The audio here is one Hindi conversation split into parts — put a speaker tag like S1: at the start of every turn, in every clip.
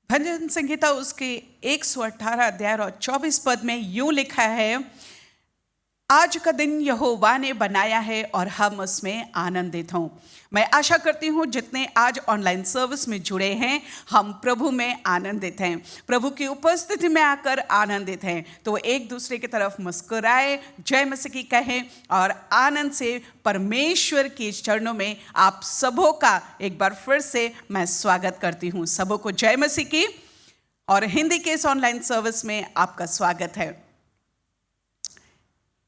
S1: भजन संहिता उसके 118 अध्याय और 24 पद में यूं लिखा है, आज का दिन यहोवा ने बनाया है और हम उसमें आनंदित हों। मैं आशा करती हूँ जितने आज ऑनलाइन सर्विस में जुड़े हैं, हम प्रभु में आनंदित हैं, प्रभु की उपस्थिति में आकर आनंदित हैं। तो एक दूसरे की तरफ मुस्कुराए, जय मसीह की कहें और आनंद से परमेश्वर के चरणों में आप सबों का एक बार फिर से मैं स्वागत करती हूँ। सबों को जय मसीह की। और हिंदी के इस ऑनलाइन सर्विस में आपका स्वागत है।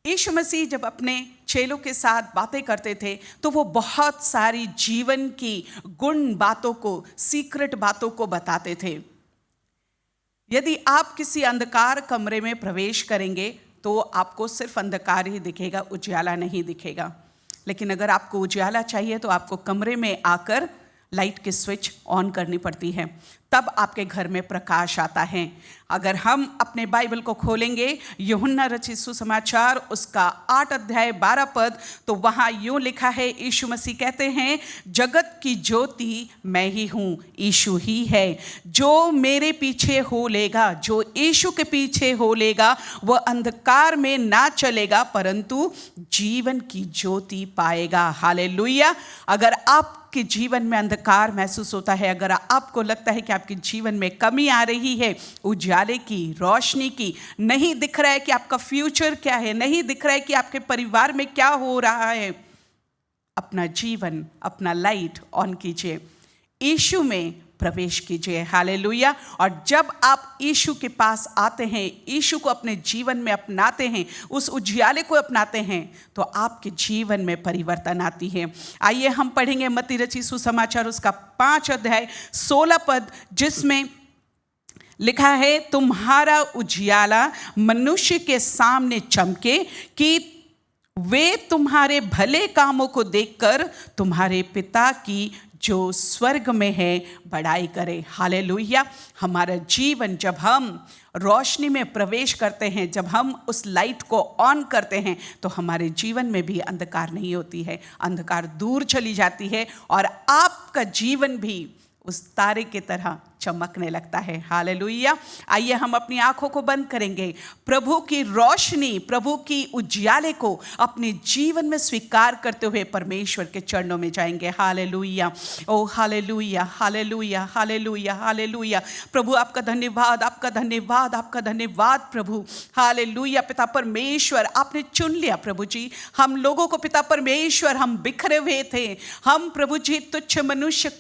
S1: यीशु मसीह जब अपने चेलों के साथ बातें करते थे तो वो बहुत सारी जीवन की गुण बातों को, सीक्रेट बातों को बताते थे। यदि आप किसी अंधकार कमरे में प्रवेश करेंगे तो आपको सिर्फ अंधकार ही दिखेगा, उजाला नहीं दिखेगा। लेकिन अगर आपको उजाला चाहिए तो आपको कमरे में आकर लाइट की स्विच ऑन करनी पड़ती है, तब आपके घर में प्रकाश आता है। अगर हम अपने बाइबल को खोलेंगे यूहन्ना रचित सुसमाचार उसका 8 अध्याय 12 पद, तो वहाँ यूँ लिखा है, यीशु मसीह कहते हैं, जगत की ज्योति मैं ही हूँ, यीशु ही है। जो मेरे पीछे हो लेगा, जो यीशु के पीछे हो लेगा, वह अंधकार में ना चलेगा परंतु जीवन की ज्योति पाएगा। हालेलुया। अगर आपके जीवन में अंधकार महसूस होता है, अगर आपको लगता है कि आपके जीवन में कमी आ रही है, उजाले की, रोशनी की, नहीं दिख रहा है कि आपका फ्यूचर क्या है, नहीं दिख रहा है कि आपके परिवार में क्या हो रहा है, अपना जीवन, अपना लाइट ऑन कीजिए, यीशु में प्रवेश कीजिए। हालेलुया। और जब आप यीशु के पास आते हैं, यीशु को अपने जीवन में अपनाते हैं, उस उजियाले को अपनाते हैं, तो आपके जीवन में परिवर्तन आती है। आइए हम पढ़ेंगे मत्ती रचित सुसमाचार उसका 5 अध्याय 16 पद, जिसमें लिखा है, तुम्हारा उजियाला मनुष्य के सामने चमके कि वे तुम्हारे भले कामों को देखकर तुम्हारे पिता की जो स्वर्ग में है बड़ाई करे। हालेलुया। हमारा जीवन जब हम रोशनी में प्रवेश करते हैं, जब हम उस लाइट को ऑन करते हैं, तो हमारे जीवन में भी अंधकार नहीं होती है, अंधकार दूर चली जाती है और आपका जीवन भी उस तारे की तरह चमकने लगता है। हालेलुया। आइए हम अपनी आंखों को बंद करेंगे, प्रभु की रोशनी, प्रभु की उजियाले को अपने जीवन में स्वीकार करते हुए परमेश्वर के चरणों में जाएंगे। हालेलुया। ओ हालेलुया, हालेलुया, हालेलुया, हालेलुया। प्रभु आपका धन्यवाद, आपका धन्यवाद, आपका धन्यवाद प्रभु। हालेलुया। पिता परमेश्वर, आपने चुन लिया प्रभु जी हम लोगों को। पिता परमेश्वर, हम बिखरे हुए थे, हम प्रभु जी तुच्छ मनुष्य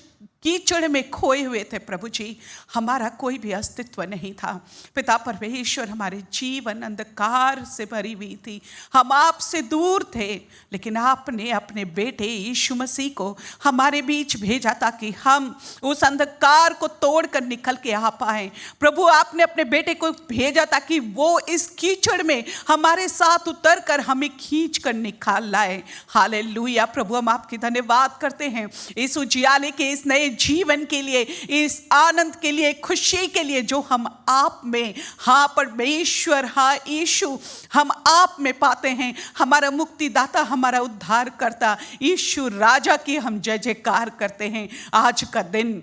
S1: कीचड़ में खोए हुए थे प्रभु जी, हमारा कोई भी अस्तित्व नहीं था। पिता परमेश्वर, हमारे जीवन अंधकार से भरी हुई थी, हम आपसे दूर थे, लेकिन आपने अपने बेटे यीशु मसीह को हमारे बीच भेजा ताकि हम उस अंधकार को तोड़कर निकल के आ पाए। प्रभु, आपने अपने बेटे को भेजा ताकि वो इस कीचड़ में हमारे साथ उतर कर हमें खींच कर निकाल लाए। हालेलुया। प्रभु, हम आपकी धन्यवाद करते हैं इस उजियाले के, इस नए जीवन के लिए, इस आनंद के लिए, खुशी के लिए जो हम आप में, हाँ परमेश्वर, हाँ यीशु, हम आप में पाते हैं। हमारा मुक्तिदाता, हमारा उद्धार करता यीशु राजा की हम जय जयकार करते हैं। आज का दिन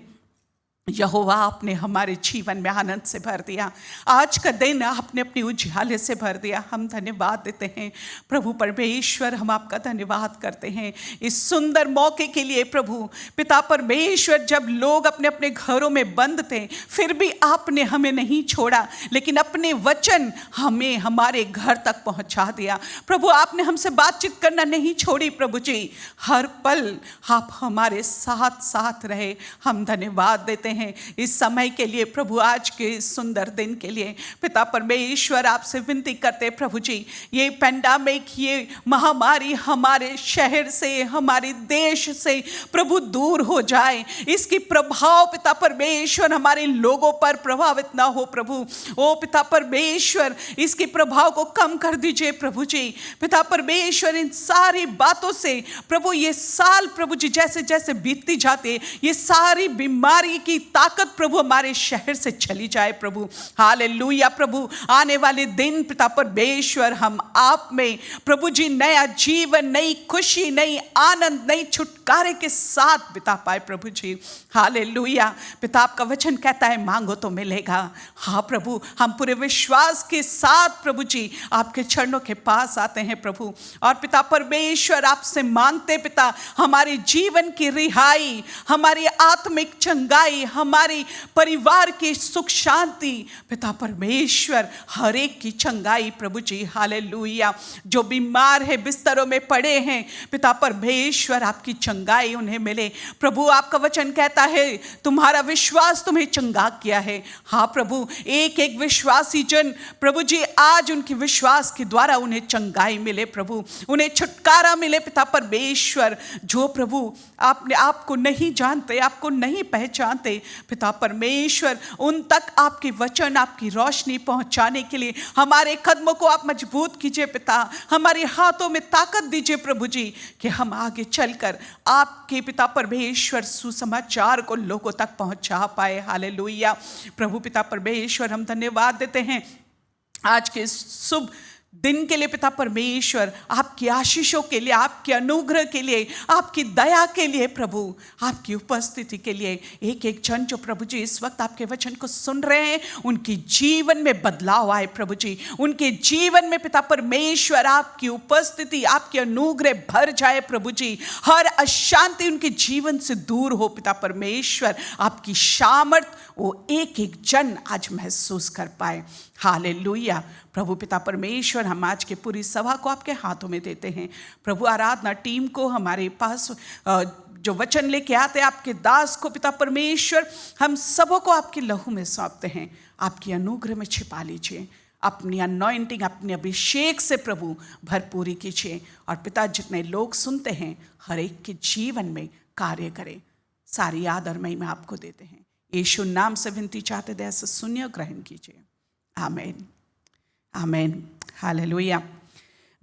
S1: यहोवा आपने हमारे जीवन में आनंद से भर दिया, आज का दिन आपने अपनी उजियाले से भर दिया। हम धन्यवाद देते हैं प्रभु परमेश्वर, हम आपका धन्यवाद करते हैं इस सुंदर मौके के लिए। प्रभु पिता परमेश्वर, जब लोग अपने अपने घरों में बंद थे, फिर भी आपने हमें नहीं छोड़ा, लेकिन अपने वचन हमें हमारे घर तक पहुंचा दिया। प्रभु, आपने हमसे बातचीत करना नहीं छोड़ी प्रभु जी, हर पल आप हमारे साथ साथ रहे। हम धन्यवाद देते हैं इस समय के लिए प्रभु, आज के इस सुंदर दिन के लिए। पिता परमेश्वर, आपसे विनती करते प्रभु जी, ये पेंडेमिक, ये महामारी हमारे शहर से, हमारे देश से प्रभु दूर हो जाए, इसकी प्रभाव पिता परमेश्वर हमारे लोगों पर प्रभावित ना हो प्रभु। ओ पिता परमेश्वर, इसके प्रभाव को कम कर दीजिए प्रभु जी। पिता परमेश्वर, इन सारी बातों से प्रभु, ये साल प्रभु जी जैसे जैसे बीतती जाते, ये सारी बीमारी की ताकत प्रभु हमारे शहर से चली जाए प्रभु। हालेलुया प्रभु, आने वाले दिन पिता परमेश्वर हम आप में प्रभु जी नया जीवन, नई खुशी, नई आनंद, नई छुटकारे के साथ बिता पाए प्रभु जी। हालेलुया पिता, आपका वचन कहता है मांगो तो मिलेगा। हाँ प्रभु, हम पूरे विश्वास के साथ प्रभु जी आपके चरणों के पास आते हैं प्रभु, और पिता परमेश्वर आपसे मांगते पिता हमारे जीवन की रिहाई, हमारी आत्मिक चंगाई, हमारी परिवार की सुख शांति पिता परमेश्वर, हर एक की चंगाई प्रभु जी। हालेलुया, जो बीमार है बिस्तरों में पड़े हैं पिता परमेश्वर आपकी चंगाई उन्हें मिले प्रभु। आपका वचन कहता है तुम्हारा विश्वास तुम्हें चंगा किया है। हाँ प्रभु, एक एक विश्वासी जन प्रभु जी आज उनके विश्वास के द्वारा उन्हें चंगाई मिले प्रभु, उन्हें छुटकारा मिले पिता परमेश्वर। जो प्रभु आपने आपको नहीं जानते, आपको नहीं पहचानते पिता परमेश्वर, उन तक आपके वचन, आपकी रोशनी पहुंचाने के लिए हमारे कदमों को आप मजबूत कीजिए पिता, हमारे हाथों में ताकत दीजिए प्रभु जी कि हम आगे चलकर आपके पिता परमेश्वर सुसमाचार को लोगों तक पहुंचा पाए। हालेलुया प्रभु पिता परमेश्वर, हम धन्यवाद देते हैं आज के शुभ दिन के लिए पिता परमेश्वर, आपकी आशीषों के लिए, आपके अनुग्रह के लिए, आपकी दया के लिए प्रभु, आपकी उपस्थिति के लिए। एक एक जन जो प्रभु जी इस वक्त आपके वचन को सुन रहे हैं, उनके जीवन में बदलाव आए प्रभु जी, उनके जीवन में पिता परमेश्वर आपकी उपस्थिति, आपके अनुग्रह भर जाए प्रभु जी, हर अशांति उनके जीवन से दूर हो पिता परमेश्वर, आपकी सामर्थ वो एक एक जन आज महसूस कर पाए। हालेलुया प्रभु पिता परमेश्वर, हम आज के पूरी सभा को आपके हाथों में देते हैं प्रभु। आराधना टीम को, हमारे पास जो वचन लेके आते हैं आपके दास को पिता परमेश्वर, हम सबों को आपके लहू में सौंपते हैं। आपकी अनुग्रह में छिपा लीजिए, अपनी अनॉइंटिंग, अपने अभिषेक से प्रभु भरपूरी कीजिए, और पिता जितने लोग सुनते हैं हर एक के जीवन में कार्य करें। सारी आदर महिमा आपको देते हैं, यीशु नाम से विनती चाहते, दया से सुनिए और ग्रहण कीजिए। आमीन आमीन हालेलुया।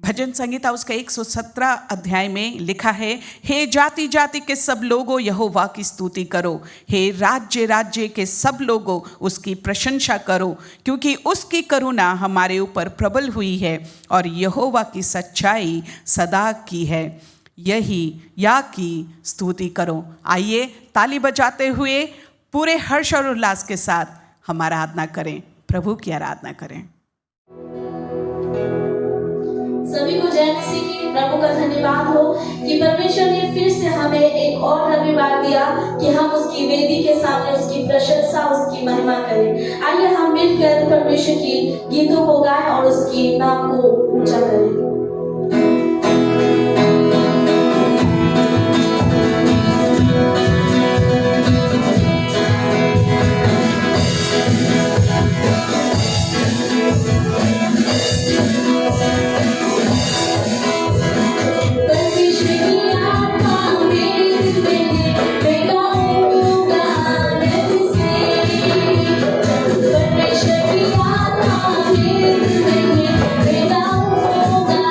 S1: भजन संगीता उसका 117 अध्याय में लिखा है, हे जाति जाति के सब लोगों यहोवा की स्तुति करो, हे राज्य राज्य के सब लोगों उसकी प्रशंसा करो, क्योंकि उसकी करुणा हमारे ऊपर प्रबल हुई है और यहोवा की सच्चाई सदा की है, यही या की स्तुति करो। आइए ताली बजाते हुए पूरे हर्ष और उल्लास के साथ हम आराधना करें, प्रभु की आराधना करें।
S2: सभी को जय मसीह की। प्रभु का धन्यवाद हो कि परमेश्वर ने फिर से हमें एक और रविवार दिया कि हम उसकी वेदी के सामने उसकी प्रशंसा, उसकी महिमा करें। आइए हम मिलकर परमेश्वर की गीतों को गाएं और उसकी नाम को ऊंचा करें।
S3: We'll be right back.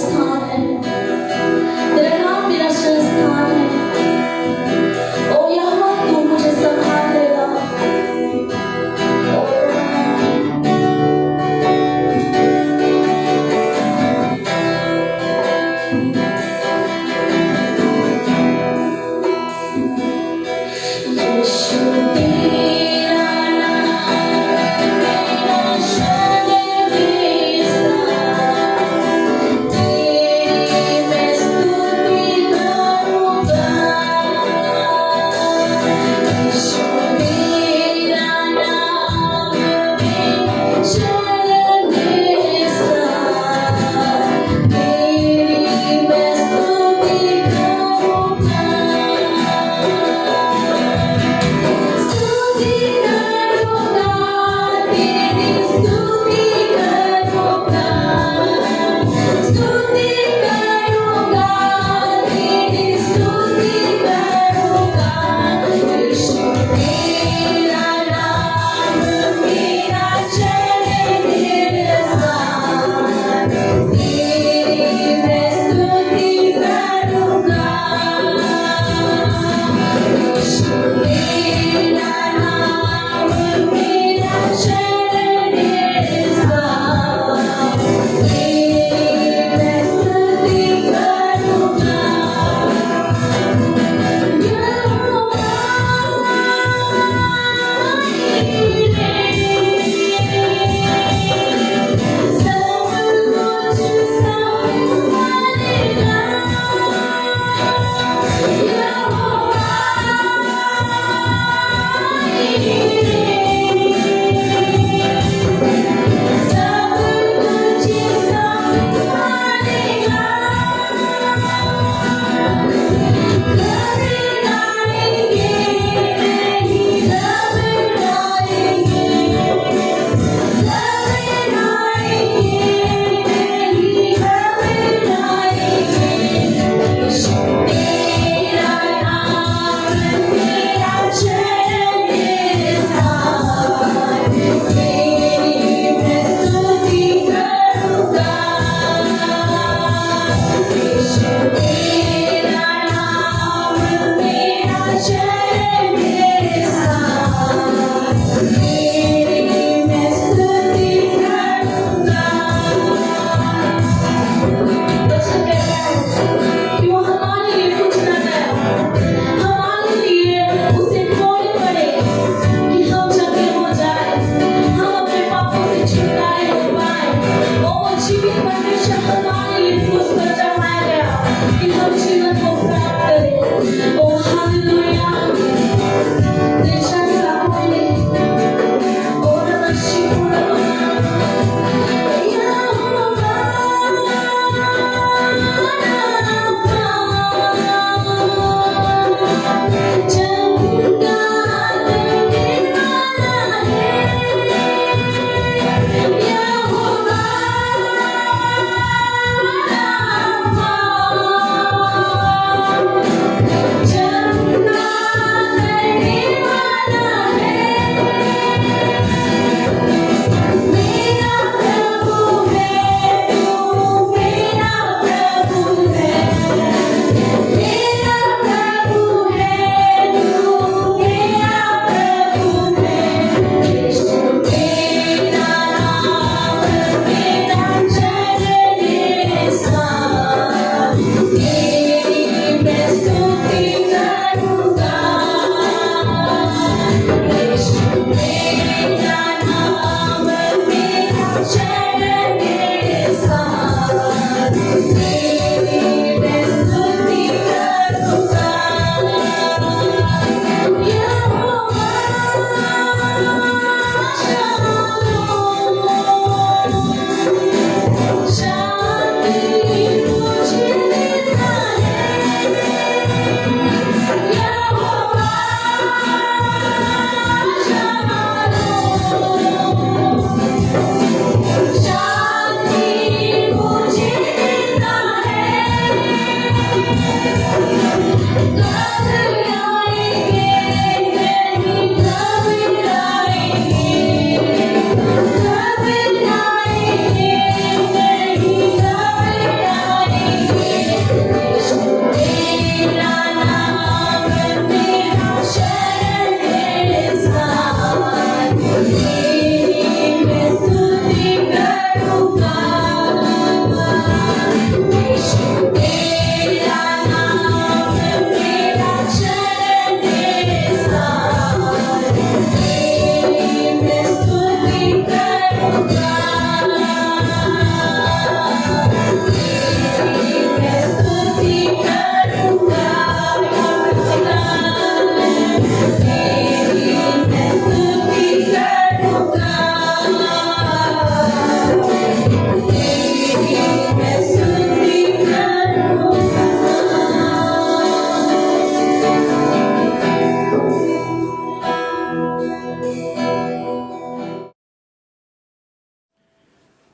S2: स्थान है, तेरा नाम मेरा संस्थान है। ओ यहोवा तू मुझे संभाल लेगा। ओ यीशु तेरा नाम मेरा शरण बेस्ता, तेरी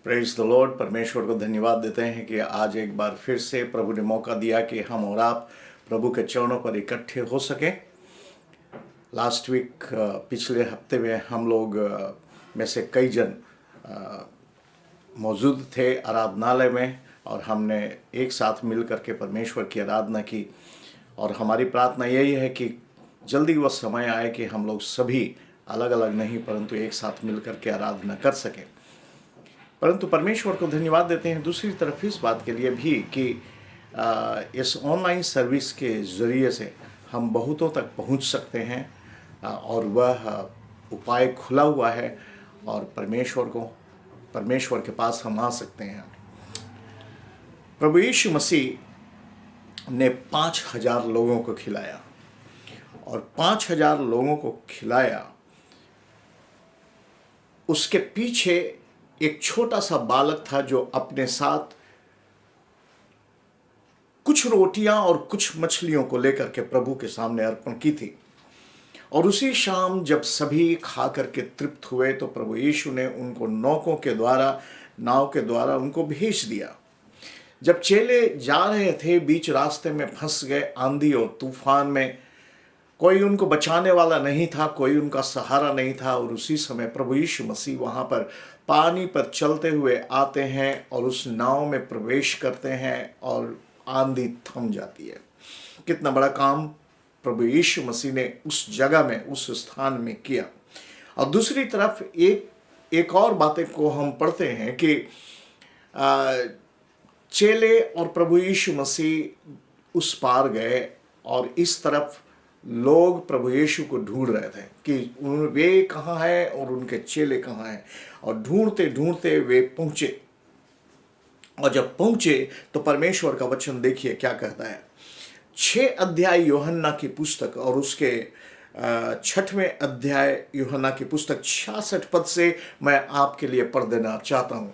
S3: प्रेज द लॉर्ड। परमेश्वर को धन्यवाद देते हैं कि आज एक बार फिर से प्रभु ने मौका दिया कि हम और आप प्रभु के चरणों पर इकट्ठे हो सके। लास्ट वीक पिछले हफ्ते में हम लोग में से कई जन मौजूद थे आराधनालय में और हमने एक साथ मिल करके परमेश्वर की आराधना की। और हमारी प्रार्थना यही है कि जल्दी वह समय आए कि हम लोग सभी अलग अलग नहीं परंतु एक साथ मिल करके आराधना कर सकें। परंतु परमेश्वर को धन्यवाद देते हैं दूसरी तरफ इस बात के लिए भी कि इस ऑनलाइन सर्विस के ज़रिए से हम बहुतों तक पहुंच सकते हैं और वह उपाय खुला हुआ है और परमेश्वर के पास हम आ सकते हैं। प्रभु यीशु मसीह ने 5000 लोगों को खिलाया और 5000 लोगों को खिलाया। उसके पीछे एक छोटा सा बालक था जो अपने साथ कुछ रोटियां और कुछ मछलियों को लेकर के प्रभु के सामने अर्पण की थी। और उसी शाम जब सभी खा करके तृप्त हुए तो प्रभु यीशु ने उनको नाव के द्वारा उनको भेज दिया। जब चेले जा रहे थे बीच रास्ते में फंस गए, आंधी और तूफान में कोई उनको बचाने वाला नहीं था, कोई उनका सहारा नहीं था। और उसी समय प्रभु यीशु मसीह वहाँ पर पानी पर चलते हुए आते हैं और उस नाव में प्रवेश करते हैं और आंधी थम जाती है। कितना बड़ा काम प्रभु यीशु मसीह ने उस जगह में, उस स्थान में किया। और दूसरी तरफ एक और बातें को हम पढ़ते हैं कि चेले और प्रभु यीशु मसीह उस पार गए और इस तरफ लोग प्रभु यीशु को ढूंढ रहे थे कि वे कहाँ हैं और उनके चेले कहाँ हैं। और ढूंढते ढूंढते वे पहुँचे और जब पहुँचे तो परमेश्वर का वचन देखिए क्या कहता है। 6 अध्याय यूहन्ना की पुस्तक और उसके 6वें अध्याय यूहन्ना की पुस्तक 66 पद से मैं आपके लिए पढ़ देना चाहता हूँ।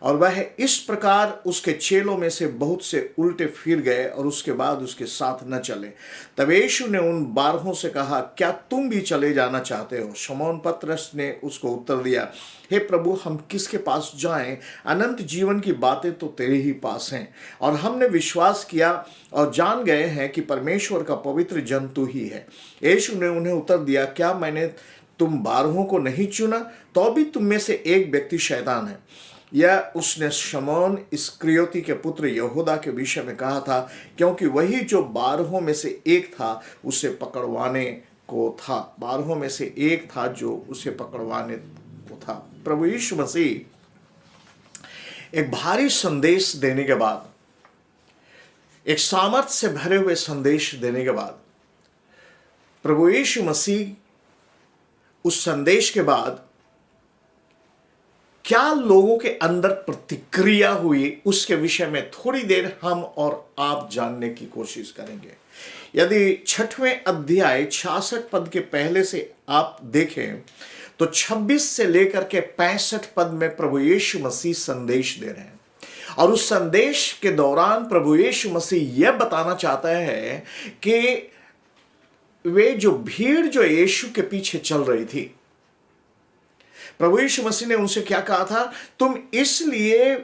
S3: और वह इस प्रकार उसके चेलों में से बहुत से उल्टे फिर गए और उसके बाद उसके साथ न चले। तब यीशु ने उन 12 से कहा, क्या तुम भी चले जाना चाहते हो? शमौन पतरस ने उसको उत्तर दिया, हे प्रभु, हम किसके पास जाएं? अनंत जीवन की बातें तो तेरे ही पास हैं और हमने विश्वास किया और जान गए हैं कि परमेश्वर का पवित्र जन तू ही है। यीशु ने उन्हें उत्तर दिया, क्या मैंने तुम 12 को नहीं चुना? तो भी तुम में से एक व्यक्ति शैतान है। यह उसने शमौन इस्करियोती के पुत्र यहूदा के विषय में कहा था, क्योंकि वही जो 12 में से एक था उसे पकड़वाने को था। 12 में से एक था जो उसे पकड़वाने को था। प्रभु यीशु मसीह एक भारी संदेश देने के बाद, एक सामर्थ से भरे हुए संदेश देने के बाद, प्रभु यीशु मसीह उस संदेश के बाद क्या लोगों के अंदर प्रतिक्रिया हुई उसके विषय में थोड़ी देर हम और आप जानने की कोशिश करेंगे। यदि 6वें अध्याय 66 पद के पहले से आप देखें तो 26 से लेकर के 65 पद में प्रभु यीशु मसीह संदेश दे रहे हैं। और उस संदेश के दौरान प्रभु यीशु मसीह यह बताना चाहता है कि वे जो भीड़ जो यीशु के पीछे चल रही थी, प्रभु यीशु मसीह ने उनसे क्या कहा था? तुम इसलिए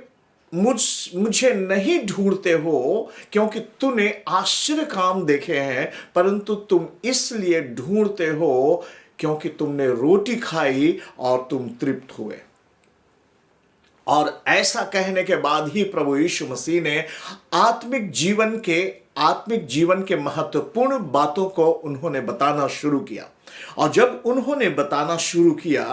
S3: मुझे नहीं ढूंढते हो क्योंकि तूने आश्चर्य काम देखे हैं, परंतु तुम इसलिए ढूंढते हो क्योंकि तुमने रोटी खाई और तुम तृप्त हुए। और ऐसा कहने के बाद ही प्रभु यीशु मसीह ने आत्मिक जीवन के महत्वपूर्ण बातों को उन्होंने बताना शुरू किया। और जब उन्होंने बताना शुरू किया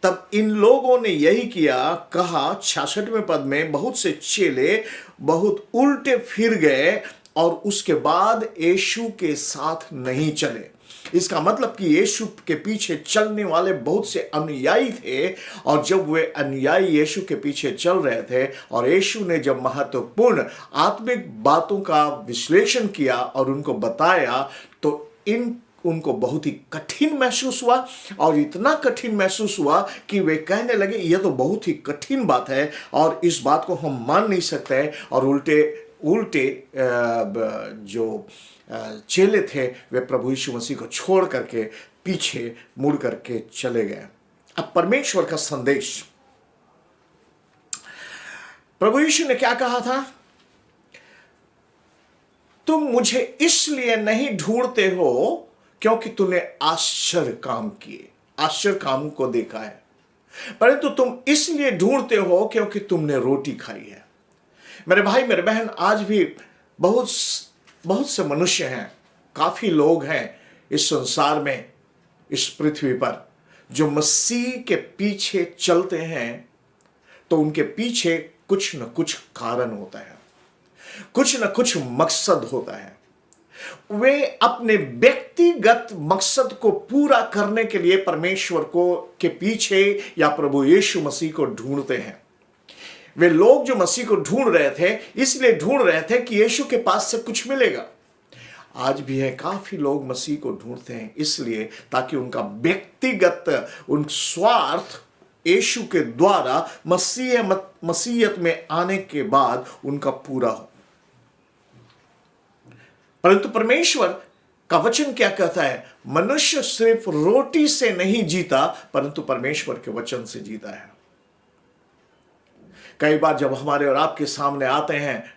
S3: तब इन लोगों ने यही किया, कहा 66वें पद में, बहुत से चेले बहुत उल्टे फिर गए और उसके बाद यीशु के साथ नहीं चले। इसका मतलब कि यीशु के पीछे चलने वाले बहुत से अनुयायी थे और जब वे अनुयायी यीशु के पीछे चल रहे थे और यीशु ने जब महत्वपूर्ण आत्मिक बातों का विश्लेषण किया और उनको बताया तो उनको बहुत ही कठिन महसूस हुआ। और इतना कठिन महसूस हुआ कि वे कहने लगे, यह तो बहुत ही कठिन बात है और इस बात को हम मान नहीं सकते। और उल्टे जो चेले थे वे प्रभु यीशु मसीह को छोड़ करके पीछे मुड़ करके चले गए। अब परमेश्वर का संदेश प्रभु यीशु ने क्या कहा था? तुम मुझे इसलिए नहीं ढूंढते हो क्योंकि तुमने आश्चर्य काम किए, आश्चर्य काम को देखा है, परंतु तुम इसलिए ढूंढते हो क्योंकि तुमने रोटी खाई है। मेरे भाई मेरे बहन, आज भी बहुत बहुत से मनुष्य हैं, काफी लोग हैं इस संसार में, इस पृथ्वी पर, जो मसीह के पीछे चलते हैं तो उनके पीछे कुछ न कुछ कारण होता है, कुछ न कुछ मकसद होता है। वे अपने व्यक्तिगत मकसद को पूरा करने के लिए परमेश्वर को के पीछे या प्रभु यीशु मसीह को ढूंढते हैं। वे लोग जो मसीह को ढूंढ रहे थे, इसलिए ढूंढ रहे थे कि यीशु के पास से कुछ मिलेगा। आज भी है, काफी लोग मसीह को ढूंढते हैं इसलिए ताकि उनका व्यक्तिगत उन स्वार्थ यीशु के द्वारा मसीहत में आने के बाद उनका पूरा हो। परंतु परमेश्वर का वचन क्या कहता है? मनुष्य सिर्फ रोटी से नहीं जीता, परंतु परमेश्वर के वचन से जीता है। कई बार जब हमारे और आपके सामने आते हैं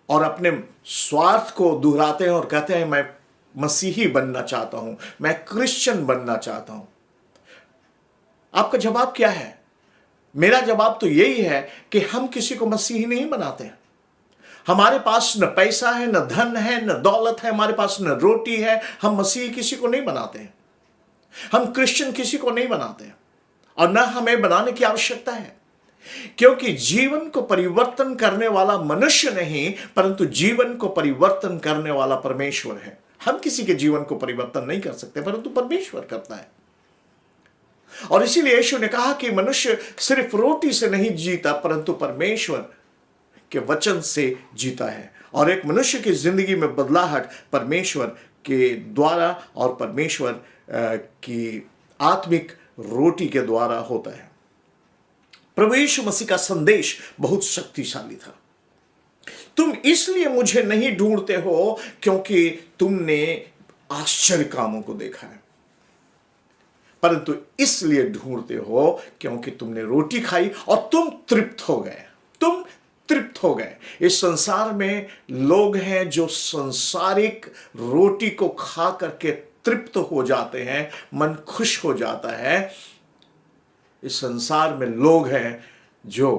S3: और अपने स्वार्थ को दोहराते हैं और कहते हैं मैं मसीही बनना चाहता हूं, मैं क्रिश्चियन बनना चाहता हूं, आपका जवाब क्या है? मेरा जवाब तो यही है कि हम किसी को मसीही नहीं बनाते हैं। हमारे पास न पैसा है, न धन है, न दौलत है, हमारे पास न रोटी है, हम मसीही किसी को नहीं बनाते हैं, हम क्रिश्चियन किसी को नहीं बनाते हैं, और न हमें बनाने की आवश्यकता है, क्योंकि जीवन को परिवर्तन करने वाला मनुष्य नहीं, परंतु जीवन को परिवर्तन करने वाला परमेश्वर है। हम किसी के जीवन को परिवर्तन नहीं कर सकते, परंतु परमेश्वर करता है। और इसीलिए यीशु ने कहा कि मनुष्य सिर्फ रोटी से नहीं जीता, परंतु परमेश्वर के वचन से जीता है। और एक मनुष्य की जिंदगी में बदलाहट परमेश्वर के द्वारा और परमेश्वर की आत्मिक रोटी के द्वारा होता है। प्रभु यीशु मसीह का संदेश बहुत शक्तिशाली था। तुम इसलिए मुझे नहीं ढूंढते हो क्योंकि तुमने आश्चर्य कामों को देखा है, परंतु इसलिए ढूंढते हो क्योंकि तुमने रोटी खाई और तुम तृप्त हो गए। तुम तृप्त हो गए। इस संसार में लोग हैं जो सांसारिक रोटी को खा करके तृप्त हो जाते हैं, मन खुश हो जाता है। इस संसार में लोग हैं जो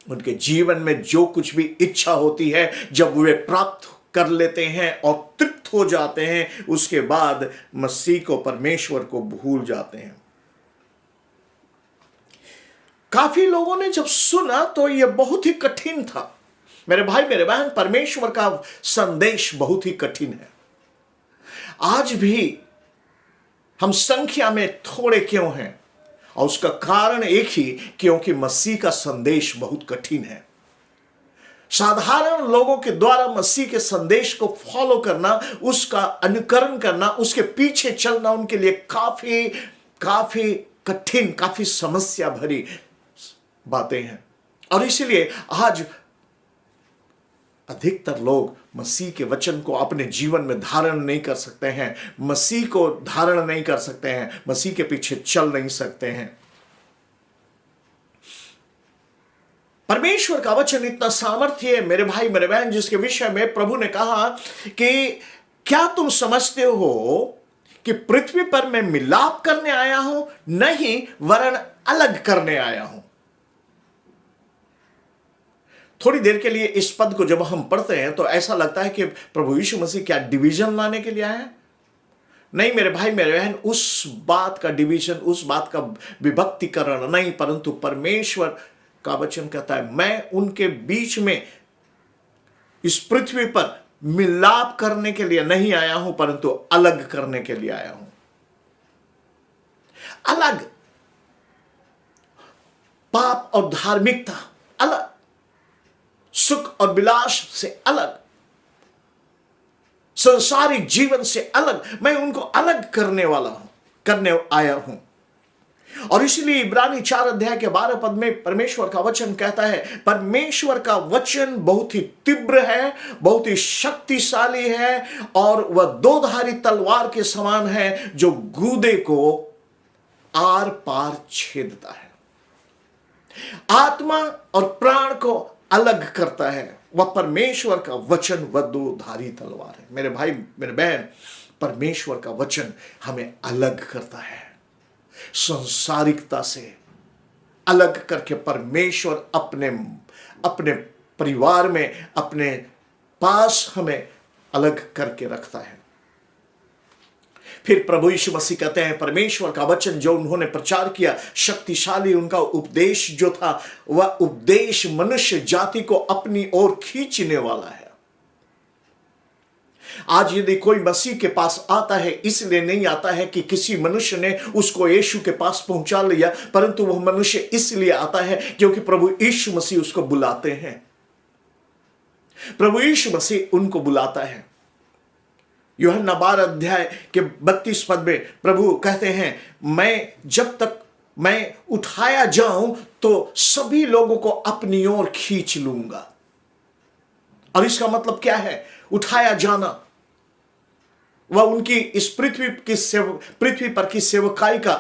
S3: उनके जीवन में जो कुछ भी इच्छा होती है, जब वे प्राप्त कर लेते हैं और तृप्त हो जाते हैं, उसके बाद मसीह को, परमेश्वर को भूल जाते हैं। काफी लोगों ने जब सुना तो यह बहुत ही कठिन था। मेरे भाई मेरे बहन, परमेश्वर का संदेश बहुत ही कठिन है। आज भी हम संख्या में थोड़े क्यों हैं? और उसका कारण एक ही, क्योंकि मसीह का संदेश बहुत कठिन है। साधारण लोगों के द्वारा मसीह के संदेश को फॉलो करना, उसका अनुकरण करना, उसके पीछे चलना उनके लिए काफी काफी कठिन, काफी समस्या भरी बातें हैं। और इसीलिए आज अधिकतर लोग मसीह के वचन को अपने जीवन में धारण नहीं कर सकते हैं, मसीह को धारण नहीं कर सकते हैं, मसीह के पीछे चल नहीं सकते हैं। परमेश्वर का वचन इतना सामर्थ्य है मेरे भाई मेरे बहन, जिसके विषय में प्रभु ने कहा कि क्या तुम समझते हो कि पृथ्वी पर मैं मिलाप करने आया हूं? नहीं, वरन अलग करने आया हूं। थोड़ी देर के लिए इस पद को जब हम पढ़ते हैं तो ऐसा लगता है कि प्रभु यीशु मसीह क्या डिवीजन लाने के लिए आए हैं? नहीं मेरे भाई मेरे बहन, उस बात का डिवीजन, उस बात का विभक्तिकरण नहीं, परंतु परमेश्वर का वचन कहता है मैं उनके बीच में इस पृथ्वी पर मिलाप करने के लिए नहीं आया हूं, परंतु अलग करने के लिए आया हूं। अलग, पाप और धार्मिकता अलग, सुख और विलास से अलग, संसारिक जीवन से अलग, मैं उनको अलग करने आया हूं। और इसलिए इब्रानी 4 अध्याय के 12 पद में परमेश्वर का वचन कहता है, परमेश्वर का वचन बहुत ही तीव्र है, बहुत ही शक्तिशाली है, और वह दोधारी तलवार के समान है जो गूदे को आर पार छेदता है। आत्मा और प्राण को अलग करता है। वह परमेश्वर का वचन वह दो धारी तलवार है। मेरे भाई मेरे बहन, परमेश्वर का वचन हमें अलग करता है, संसारिकता से अलग करके परमेश्वर अपने परिवार में, अपने पास हमें अलग करके रखता है। फिर प्रभु यीशु मसीह कहते हैं, परमेश्वर का वचन जो उन्होंने प्रचार किया, शक्तिशाली उनका उपदेश जो था, वह उपदेश मनुष्य जाति को अपनी ओर खींचने वाला है। आज यदि कोई मसीह के पास आता है, इसलिए नहीं आता है कि किसी मनुष्य ने उसको यीशु के पास पहुंचा लिया, परंतु वह मनुष्य इसलिए आता है क्योंकि प्रभु यीशु मसीह उसको बुलाते हैं। प्रभु यीशु मसीह उनको बुलाता है। यूहन्ना 12 अध्याय के 32 पद में प्रभु कहते हैं, मैं जब तक मैं उठाया जाऊं तो सभी लोगों को अपनी ओर खींच लूंगा। और इसका मतलब क्या है? उठाया जाना वह उनकी इस पृथ्वी पर की सेवकाई का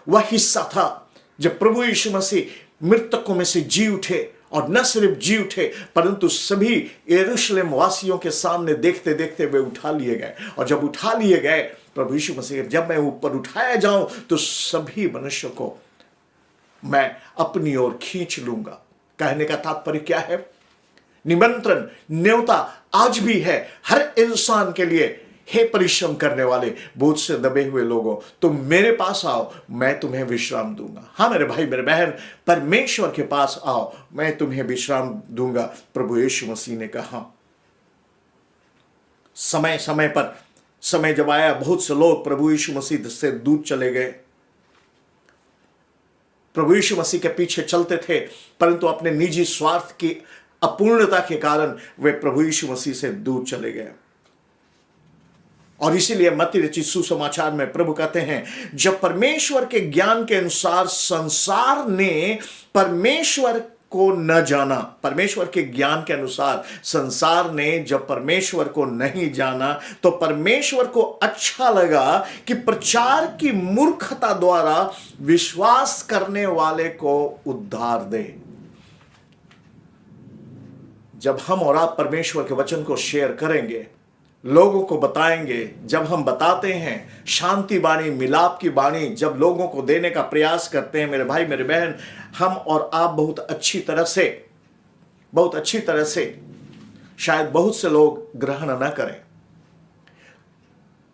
S3: वह हिस्सा था जब प्रभु यीशु मसीह मृतकों में से जी उठे, और न सिर्फ जी उठे परंतु सभी यरूशलेम वासियों के सामने देखते देखते वे उठा लिए गए। और जब उठा लिए गए, प्रभु यीशु मसीह, जब मैं ऊपर उठाया जाऊं तो सभी मनुष्यों को मैं अपनी ओर खींच लूंगा। कहने का तात्पर्य क्या है? निमंत्रण, न्योता आज भी है हर इंसान के लिए। हे परिश्रम करने वाले, बोझ से दबे हुए लोगों, तुम मेरे पास आओ, मैं तुम्हें विश्राम दूंगा। हाँ मेरे भाई मेरे बहन, परमेश्वर के पास आओ, मैं तुम्हें विश्राम दूंगा, प्रभु यीशु मसीह ने कहा। समय समय पर समय जब आया, बहुत से लोग प्रभु यीशु मसीह से दूर चले गए। प्रभु यीशु मसीह के पीछे चलते थे, परंतु अपने निजी स्वार्थ की अपूर्णता के कारण वे प्रभु यीशु मसीह से दूर चले गए। और इसीलिए मत्ती रचित सुसमाचार में प्रभु कहते हैं, जब परमेश्वर के ज्ञान के अनुसार संसार ने परमेश्वर को न जाना, परमेश्वर के ज्ञान के अनुसार संसार ने जब परमेश्वर को नहीं जाना, तो परमेश्वर को अच्छा लगा कि प्रचार की मूर्खता द्वारा विश्वास करने वाले को उद्धार दे। जब हम और आप परमेश्वर के वचन को शेयर करेंगे, लोगों को बताएंगे, जब हम बताते हैं, शांति बाणी, मिलाप की बाणी जब लोगों को देने का प्रयास करते हैं, मेरे भाई मेरे बहन, हम और आप बहुत अच्छी तरह से शायद बहुत से लोग ग्रहण न करें।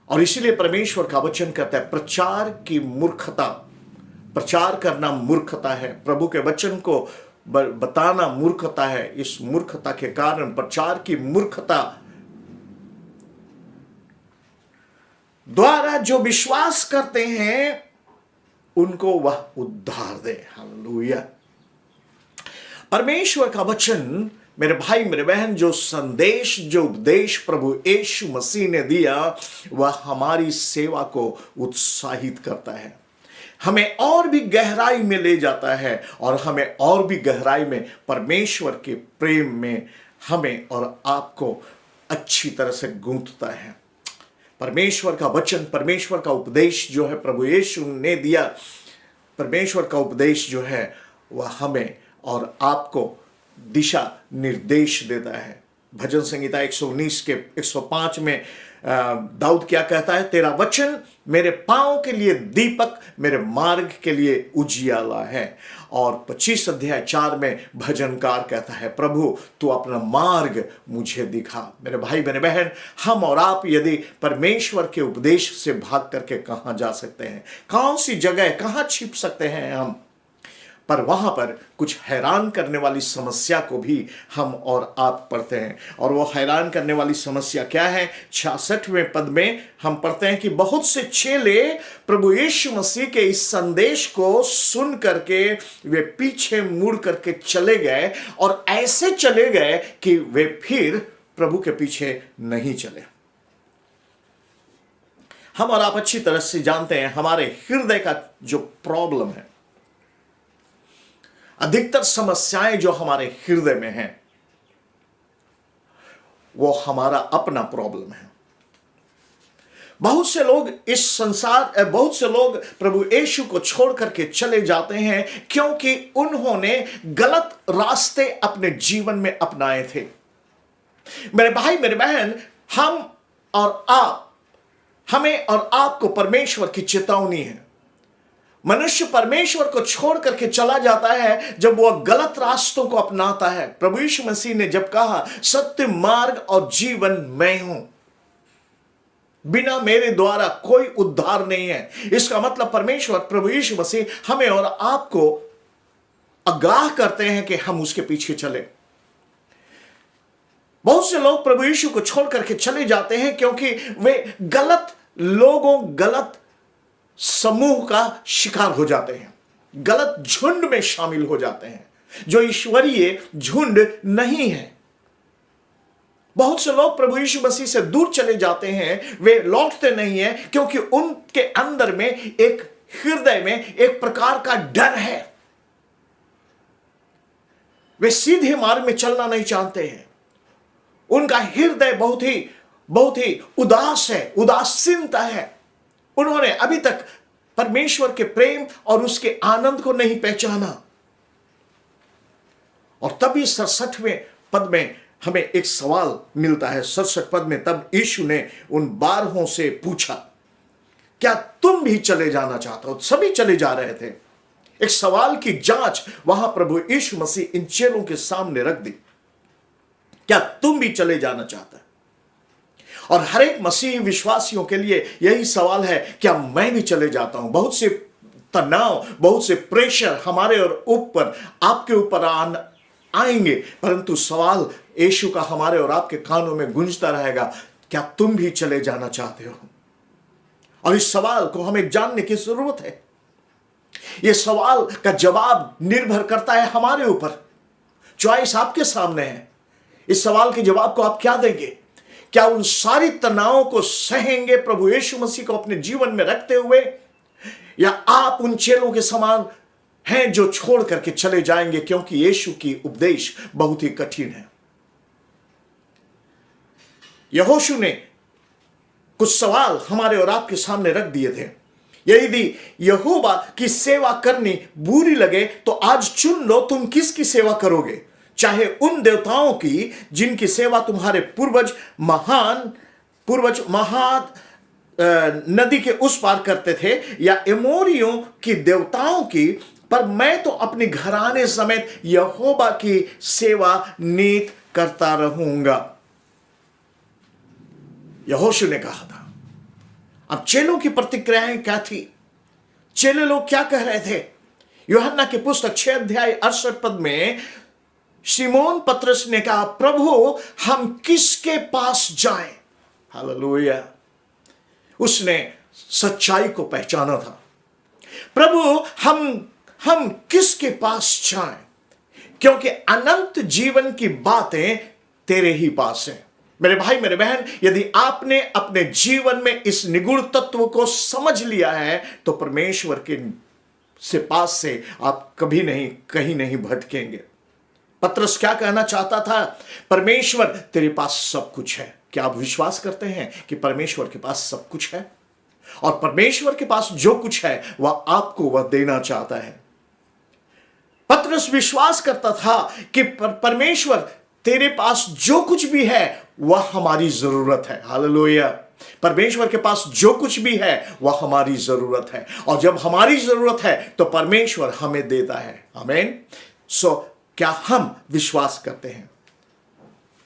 S3: और इसीलिए परमेश्वर का वचन कहता है, प्रचार की मूर्खता, प्रचार करना मूर्खता है, प्रभु के वचन को बताना मूर्खता है। इस मूर्खता के कारण, प्रचार की मूर्खता द्वारा जो विश्वास करते हैं उनको वह उद्धार दे। हालेलुया। परमेश्वर का वचन, मेरे भाई मेरे बहन, जो संदेश, जो उपदेश प्रभु यीशु मसीह ने दिया, वह हमारी सेवा को उत्साहित करता है, हमें और भी गहराई में ले जाता है, और हमें और भी गहराई में परमेश्वर के प्रेम में हमें और आपको अच्छी तरह से गूंथता है। परमेश्वर का वचन, परमेश्वर का उपदेश जो है प्रभु यीशु ने दिया, परमेश्वर का उपदेश जो है वह हमें और आपको दिशा निर्देश देता है। भजन संहिता 119 के 105 में दाऊद क्या कहता है? तेरा वचन मेरे पांव के लिए दीपक, मेरे मार्ग के लिए उजियाला है। और 25 अध्याय 4 में भजनकार कहता है, प्रभु तू अपना मार्ग मुझे दिखा। मेरे भाई मेरे बहन, हम और आप यदि परमेश्वर के उपदेश से भाग करके कहां जा सकते हैं? कौन सी जगह, कहां छिप सकते हैं हम? पर वहां पर कुछ हैरान करने वाली समस्या को भी हम और आप पढ़ते हैं। और वो हैरान करने वाली समस्या क्या है? 66वें पद में हम पढ़ते हैं कि बहुत से चेले प्रभु यीशु मसीह के इस संदेश को सुन करके वे पीछे मुड़ करके चले गए, और ऐसे चले गए कि वे फिर प्रभु के पीछे नहीं चले। हम और आप अच्छी तरह से जानते हैं, हमारे हृदय का जो प्रॉब्लम है, अधिकतर समस्याएं जो हमारे हृदय में हैं, वो हमारा अपना प्रॉब्लम है। बहुत से लोग इस संसार, बहुत से लोग प्रभु यीशु को छोड़ करके चले जाते हैं क्योंकि उन्होंने गलत रास्ते अपने जीवन में अपनाए थे। मेरे भाई मेरे बहन, हमें और आपको परमेश्वर की चेतावनी है। मनुष्य परमेश्वर को छोड़ करके चला जाता है जब वह गलत रास्तों को अपनाता है। प्रभु यीशु मसीह ने जब कहा सत्य, मार्ग और जीवन मैं हूं, बिना मेरे द्वारा कोई उद्धार नहीं है, इसका मतलब परमेश्वर प्रभु यीशु मसीह हमें और आपको आगाह करते हैं कि हम उसके पीछे चले। बहुत से लोग प्रभु यीशु को छोड़ करके चले जाते हैं क्योंकि वे गलत लोगों, गलत समूह का शिकार हो जाते हैं, गलत झुंड में शामिल हो जाते हैं जो ईश्वरीय झुंड नहीं है। बहुत से लोग प्रभु यीशु मसीह से दूर चले जाते हैं, वे लौटते नहीं हैं क्योंकि उनके अंदर में एक हृदय में एक प्रकार का डर है। वे सीधे मार्ग में चलना नहीं चाहते हैं। उनका हृदय बहुत ही उदास है, उदासीनता है। उन्होंने अभी तक परमेश्वर के प्रेम और उसके आनंद को नहीं पहचाना। और तभी 67वें पद में हमें एक सवाल मिलता है। 67 पद में तब यीशु ने उन 12 से पूछा, क्या तुम भी चले जाना चाहते हो? सभी चले जा रहे थे। एक सवाल की जांच वहां प्रभु यीशु मसीह इन चेलों के सामने रख दी। क्या तुम भी चले जाना चाहते? और हर एक मसीही विश्वासियों के लिए यही सवाल है, क्या मैं भी चले जाता हूं? बहुत से तनाव, बहुत से प्रेशर हमारे और ऊपर, आपके ऊपर आएंगे, परंतु सवाल यीशु का हमारे और आपके कानों में गूंजता रहेगा, क्या तुम भी चले जाना चाहते हो? और इस सवाल को हमें जानने की जरूरत है। यह सवाल का जवाब निर्भर करता है हमारे ऊपर। चॉइस आपके सामने है। इस सवाल के जवाब को आप क्या देंगे? क्या उन सारी तनावों को सहेंगे प्रभु यीशु मसीह को अपने जीवन में रखते हुए, या आप उन चेलों के समान हैं जो छोड़ करके चले जाएंगे क्योंकि यीशु की उपदेश बहुत ही कठिन है? यहोशू ने कुछ सवाल हमारे और आपके सामने रख दिए थे। यदि यहोवा की सेवा करनी बुरी लगे तो आज चुन लो तुम किसकी सेवा करोगे, चाहे उन देवताओं की जिनकी सेवा तुम्हारे पूर्वज महान नदी के उस पार करते थे, या एमोरियों की देवताओं की, पर मैं तो अपने घराने समेत यहोवा की सेवा नीत करता रहूंगा। यहोशू ने कहा था। अब चेलों की प्रतिक्रियाएं क्या थी? चेले लोग क्या कह रहे थे? यूहन्ना की पुस्तक 6 अध्याय 68 पद में शिमोन पतरस ने कहा, प्रभु हम किसके पास जाएं? हालेलुया। उसने सच्चाई को पहचाना था। प्रभु हम किसके पास जाएं? क्योंकि अनंत जीवन की बातें तेरे ही पास हैं। मेरे भाई मेरे बहन, यदि आपने अपने जीवन में इस निगूढ़ तत्व को समझ लिया है तो परमेश्वर के पास से आप कभी नहीं, कहीं नहीं भटकेंगे। पतरस क्या कहना चाहता था? परमेश्वर तेरे पास सब कुछ है। क्या आप विश्वास करते हैं कि परमेश्वर के पास सब कुछ है? और परमेश्वर के पास जो कुछ है वह आपको वह देना चाहता है। पतरस विश्वास करता था कि परमेश्वर तेरे पास जो कुछ भी है वह हमारी जरूरत है। हालेलुया। परमेश्वर के पास जो कुछ भी है वह हमारी जरूरत है, और जब हमारी जरूरत है तो परमेश्वर हमें देता है। आमीन। सो क्या हम विश्वास करते हैं?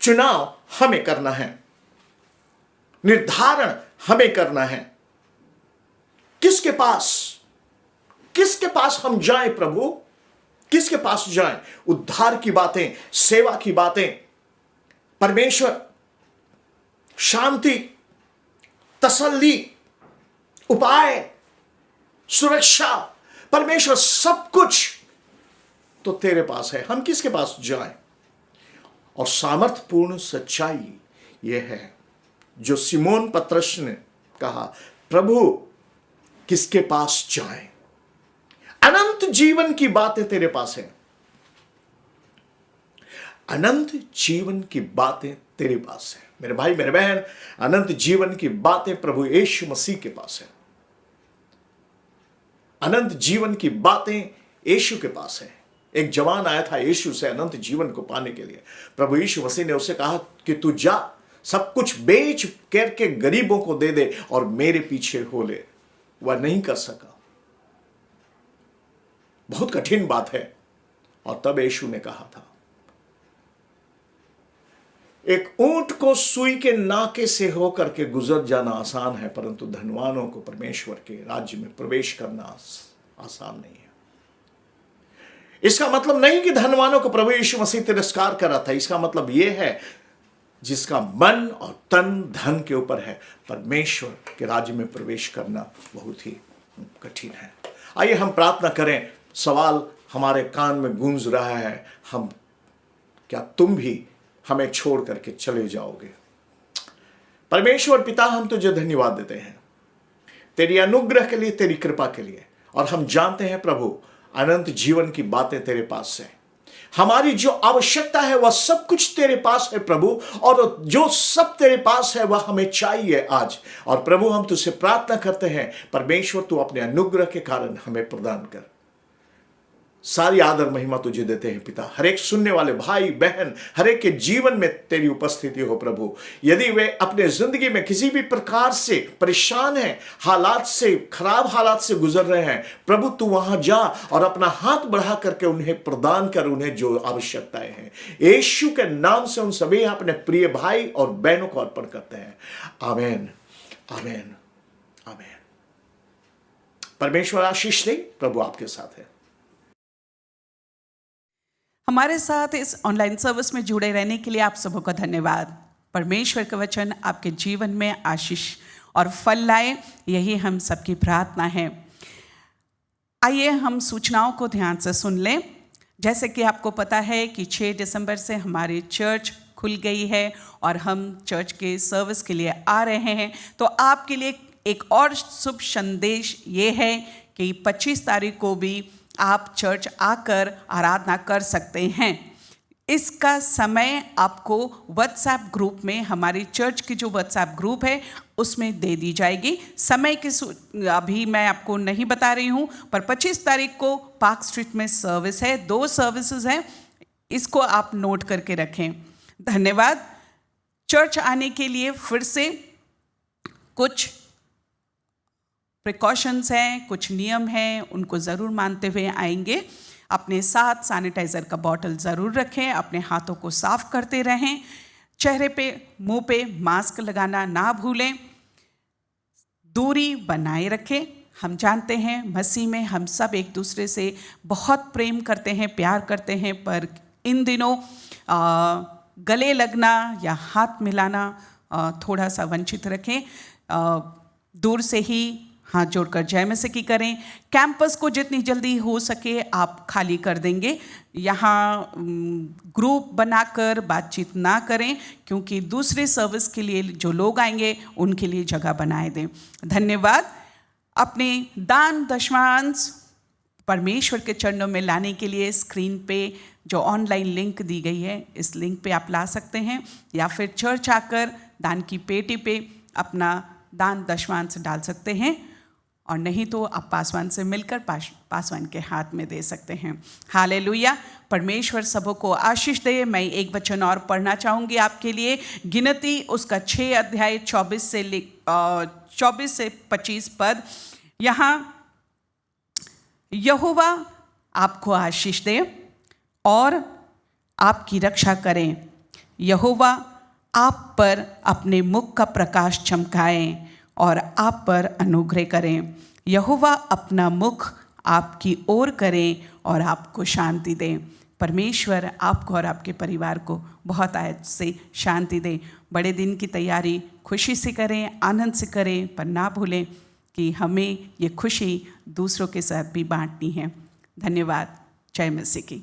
S3: चुनाव हमें करना है, निर्धारण हमें करना है। किसके पास हम जाएं प्रभु? किसके पास जाएं? उद्धार की बातें, सेवा की बातें, परमेश्वर शांति, तसल्ली, उपाय, सुरक्षा, परमेश्वर सब कुछ तो तेरे पास है। हम किसके पास जाएं? और सामर्थ्यपूर्ण सच्चाई यह है जो सिमोन पतरस ने कहा, प्रभु किसके पास जाएं? अनंत जीवन की बातें तेरे पास है। अनंत जीवन की बातें तेरे पास है। मेरे भाई मेरे बहन, अनंत जीवन की बातें प्रभु यीशु मसीह के पास है। अनंत जीवन की बातें यीशु के पास है। एक जवान आया था यीशु से अनंत जीवन को पाने के लिए। प्रभु यीशु मसीह ने उसे कहा कि तू जा, सब कुछ बेच करके गरीबों को दे दे और मेरे पीछे हो ले। वह नहीं कर सका। बहुत कठिन बात है। और तब यीशु ने कहा था, एक ऊंट को सुई के नाके से होकर के गुजर जाना आसान है, परंतु धनवानों को परमेश्वर के राज्य में प्रवेश करना आसान नहीं है। इसका मतलब नहीं कि धनवानों को प्रभु यीशु मसीह तिरस्कार कर रहा था। इसका मतलब यह है जिसका मन और तन धन के ऊपर है, परमेश्वर के राज्य में प्रवेश करना बहुत ही कठिन है। आइए हम प्रार्थना करें। सवाल हमारे कान में गूंज रहा है, हम क्या तुम भी हमें छोड़ करके चले जाओगे? परमेश्वर पिता, हम तुझे धन्यवाद देते हैं तेरी अनुग्रह के लिए, तेरी कृपा के लिए। और हम जानते हैं प्रभु, अनंत जीवन की बातें तेरे पास है। हमारी जो आवश्यकता है वह सब कुछ तेरे पास है प्रभु, और जो सब तेरे पास है वह हमें चाहिए आज। और प्रभु, हम तुझसे प्रार्थना करते हैं परमेश्वर, तू अपने अनुग्रह के कारण हमें प्रदान कर। सारी आदर महिमा तुझे देते हैं पिता। हर एक सुनने वाले भाई बहन, हर एक के जीवन में तेरी उपस्थिति हो प्रभु। यदि वे अपने जिंदगी में किसी भी प्रकार से परेशान हैं, हालात से, खराब हालात से गुजर रहे हैं, प्रभु तू वहां जा और अपना हाथ बढ़ा करके उन्हें प्रदान कर, उन्हें जो आवश्यकताएं हैं। यीशु के नाम से उन सभी अपने प्रिय भाई और बहनों को अर्पण करते हैं। आमीन, आमीन, आमीन। परमेश्वर आशीष दे। प्रभु आपके साथ है।
S1: हमारे साथ इस ऑनलाइन सर्विस में जुड़े रहने के लिए आप सबों का धन्यवाद। परमेश्वर का वचन आपके जीवन में आशीष और फल लाए, यही हम सबकी प्रार्थना है। आइए हम सूचनाओं को ध्यान से सुन लें। जैसे कि आपको पता है कि 6 दिसंबर से हमारी चर्च खुल गई है और हम चर्च के सर्विस के लिए आ रहे हैं। तो आपके लिए एक और शुभ संदेश ये है कि 25 तारीख को भी आप चर्च आकर आराधना कर सकते हैं। इसका समय आपको व्हाट्सएप ग्रुप में, हमारी चर्च की जो व्हाट्सएप ग्रुप है उसमें दे दी जाएगी। समय की अभी मैं आपको नहीं बता रही हूँ, पर 25 तारीख को पार्क स्ट्रीट में सर्विस है। 2 सर्विसेज हैं, इसको आप नोट करके रखें। धन्यवाद। चर्च आने के लिए फिर से कुछ प्रिकॉशंस हैं, कुछ नियम हैं, उनको ज़रूर मानते हुए आएंगे। अपने साथ सैनिटाइज़र का बॉटल ज़रूर रखें, अपने हाथों को साफ करते रहें, चेहरे पे मुंह पे मास्क लगाना ना भूलें, दूरी बनाए रखें। हम जानते हैं मसीह में हम सब एक दूसरे से बहुत प्रेम करते हैं, प्यार करते हैं, पर इन दिनों गले लगना या हाथ मिलाना थोड़ा सा वंचित रखें। दूर से ही हाथ जोड़कर जय मसीह की करें। कैंपस को जितनी जल्दी हो सके आप खाली कर देंगे। यहाँ ग्रुप बनाकर बातचीत ना करें, क्योंकि दूसरे सर्विस के लिए जो लोग आएंगे उनके लिए जगह बनाए दें। धन्यवाद। अपने दान दशमांश परमेश्वर के चरणों में लाने के लिए स्क्रीन पे जो ऑनलाइन लिंक दी गई है, इस लिंक पे आप ला सकते हैं, या फिर चर्च आकर दान की पेटी पे अपना दान दशमांश डाल सकते हैं, और नहीं तो आप पासवान से मिलकर पासवान के हाथ में दे सकते हैं। हालेलुया। परमेश्वर सबों को आशीष दे। मैं एक वचन और पढ़ना चाहूँगी आपके लिए। गिनती उसका 6 अध्याय 24 से 25 पद। यहाँ यहोवा आपको आशीष दे और आपकी रक्षा करें। यहोवा आप पर अपने मुख का प्रकाश चमकाएं और आप पर अनुग्रह करें। यहोवा अपना मुख आपकी ओर करें और आपको शांति दें। परमेश्वर आपको और आपके परिवार को बहुत आयत से शांति दें। बड़े दिन की तैयारी खुशी से करें, आनंद से करें, पर ना भूलें कि हमें ये खुशी दूसरों के साथ भी बांटनी है। धन्यवाद। जय मसीह की।